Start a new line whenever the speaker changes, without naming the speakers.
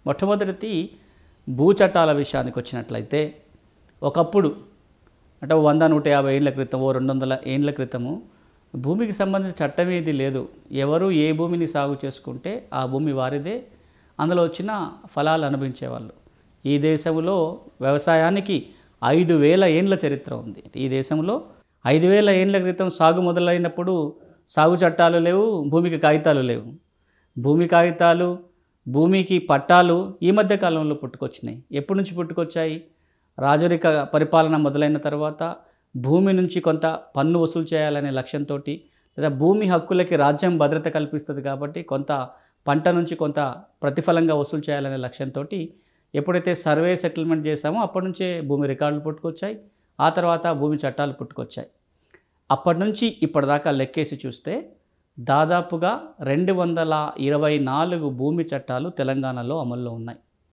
మొట్టమొదటిది భూ చట్టాల విషయానికి వచ్చినట్లయితే ఒకప్పుడు అంటే 100-150 ఏళ్ల క్రితం 200 ఏళ్ల క్రితము భూమికి సంబంధించిన చట్టం ఏది లేదు. ఎవరు ఏ భూమిని సాగు చేసుకుంటే ఆ భూమి వారిదే, అందులో వచ్చిన ఫలాలు అనుభవించేవాళ్ళు. ఈ దేశంలో వ్యవసాయానికి 5000 ఏండ్ల చరిత్ర ఉంది. ఈ దేశంలో 5000 ఏండ్ల క్రితం సాగు మొదలైనప్పుడు సాగు చట్టాలు లేవు, భూమికి కాగితాలు లేవు. భూమి కాగితాలు, భూమికి పట్టాలు ఈ మధ్య కాలంలో పుట్టుకొచ్చినాయి. ఎప్పటి నుంచి పుట్టుకొచ్చాయి? రాజరిక పరిపాలన మొదలైన తర్వాత భూమి నుంచి కొంత పన్ను వసూలు చేయాలనే లక్ష్యంతో, లేదా భూమి హక్కులకి రాజ్యం భద్రత కల్పిస్తుంది కాబట్టి కొంత పంట నుంచి కొంత ప్రతిఫలంగా వసూలు చేయాలనే లక్ష్యంతో ఎప్పుడైతే సర్వే సెటిల్మెంట్ చేశామో అప్పటి నుంచే భూమి రికార్డులు పుట్టుకొచ్చాయి. ఆ తర్వాత భూమి చట్టాలు పుట్టుకొచ్చాయి. అప్పటి నుంచి ఇప్పటిదాకా లెక్కేసి చూస్తే దాదాపుగా 224 భూమి చట్టాలు తెలంగాణలో అమల్లో ఉన్నాయి.